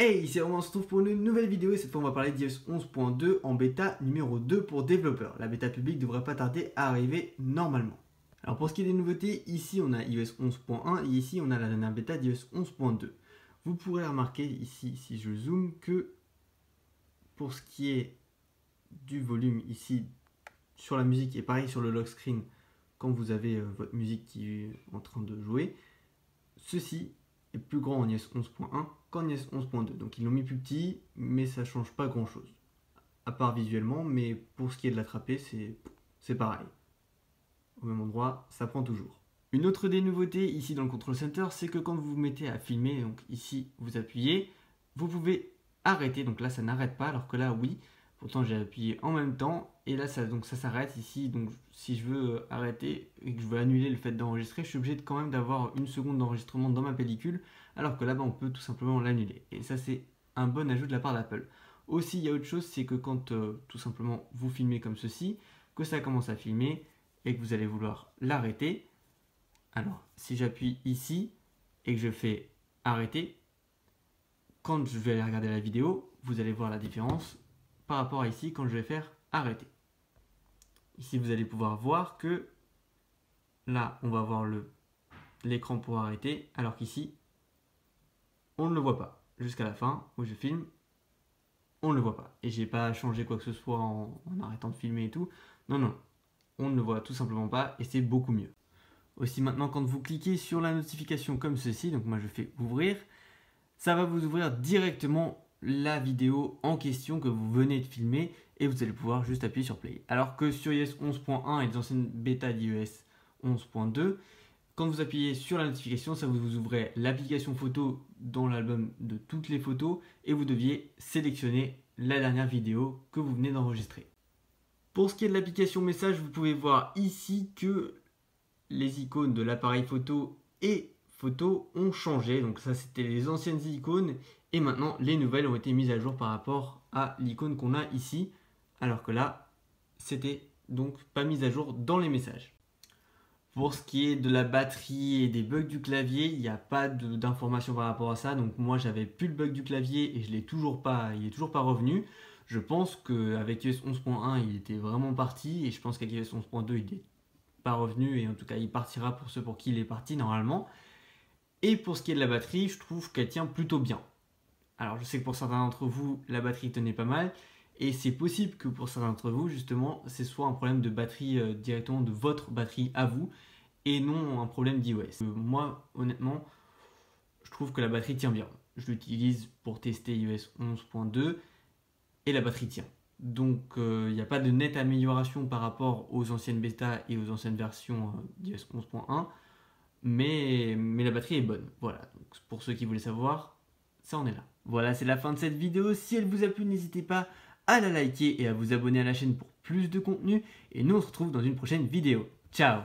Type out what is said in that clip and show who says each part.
Speaker 1: Hey, ici on se retrouve pour une nouvelle vidéo et cette fois on va parler d'iOS 11.2 en bêta numéro 2 pour développeurs. La bêta publique devrait pas tarder à arriver normalement. Alors pour ce qui est des nouveautés, ici on a iOS 11.1 et ici on a la dernière bêta d'iOS 11.2. Vous pourrez remarquer ici, si je zoome, que pour ce qui est du volume ici sur la musique et pareil sur le lock screen quand vous avez votre musique qui est en train de jouer, ceci est plus grand en iOS 11.1 qu'en iOS 11.2. Donc ils l'ont mis plus petit, mais ça change pas grand chose. À part visuellement, mais pour ce qui est de l'attraper, c'est pareil. Au même endroit, ça prend toujours. Une autre des nouveautés ici dans le Control Center, c'est que quand vous vous mettez à filmer, donc ici vous appuyez, vous pouvez arrêter. Donc là ça n'arrête pas, alors que là oui. Pourtant j'ai appuyé en même temps et là ça s'arrête ici. Donc si je veux arrêter et que je veux annuler le fait d'enregistrer, je suis obligé quand même d'avoir une seconde d'enregistrement dans ma pellicule, alors que là-bas on peut tout simplement l'annuler. Et ça c'est un bon ajout de la part d'Apple. Aussi il y a autre chose, c'est que quand tout simplement vous filmez comme ceci, que ça commence à filmer et que vous allez vouloir l'arrêter. Alors si j'appuie ici et que je fais arrêter, quand je vais aller regarder la vidéo, vous allez voir la différence par rapport à ici quand je vais faire arrêter. Ici vous allez pouvoir voir que là on va voir l'écran pour arrêter, alors qu'ici on ne le voit pas. Jusqu'à la fin où je filme, on ne le voit pas. Et j'ai pas changé quoi que ce soit en arrêtant de filmer et tout. Non, non, on ne le voit tout simplement pas et c'est beaucoup mieux. Aussi maintenant quand vous cliquez sur la notification comme ceci, donc moi je fais ouvrir, ça va vous ouvrir directement la vidéo en question que vous venez de filmer et vous allez pouvoir juste appuyer sur play. Alors que sur iOS 11.1 et les anciennes bêtas d'iOS 11.2, quand vous appuyez sur la notification, ça vous ouvrait l'application photo dans l'album de toutes les photos et vous deviez sélectionner la dernière vidéo que vous venez d'enregistrer. Pour ce qui est de l'application message, vous pouvez voir ici que les icônes de l'appareil photo et photo ont changé. Donc ça c'était les anciennes icônes et maintenant les nouvelles ont été mises à jour par rapport à l'icône qu'on a ici, alors que là c'était donc pas mise à jour dans les messages. Pour ce qui est de la batterie et des bugs du clavier, il n'y a pas d'informations par rapport à ça. Donc moi j'avais plus le bug du clavier et je l'ai toujours pas, il est toujours pas revenu. Je pense qu'avec iOS 11.1 il était vraiment parti et je pense qu'avec iOS 11.2 il est pas revenu et en tout cas il partira pour ceux pour qui il est parti normalement. Et pour ce qui est de la batterie, je trouve qu'elle tient plutôt bien. Alors je sais que pour certains d'entre vous la batterie tenait pas mal et c'est possible que pour certains d'entre vous justement c'est soit un problème de batterie directement de votre batterie à vous et non un problème d'iOS. Moi honnêtement je trouve que la batterie tient bien. Je l'utilise pour tester iOS 11.2 et la batterie tient. Donc il n'y a pas de nette amélioration par rapport aux anciennes bêtas et aux anciennes versions d'iOS 11.1, mais la batterie est bonne. Voilà, donc pour ceux qui voulaient savoir, ça en est là. Voilà, c'est la fin de cette vidéo. Si elle vous a plu, n'hésitez pas à la liker et à vous abonner à la chaîne pour plus de contenu. Et nous, on se retrouve dans une prochaine vidéo. Ciao!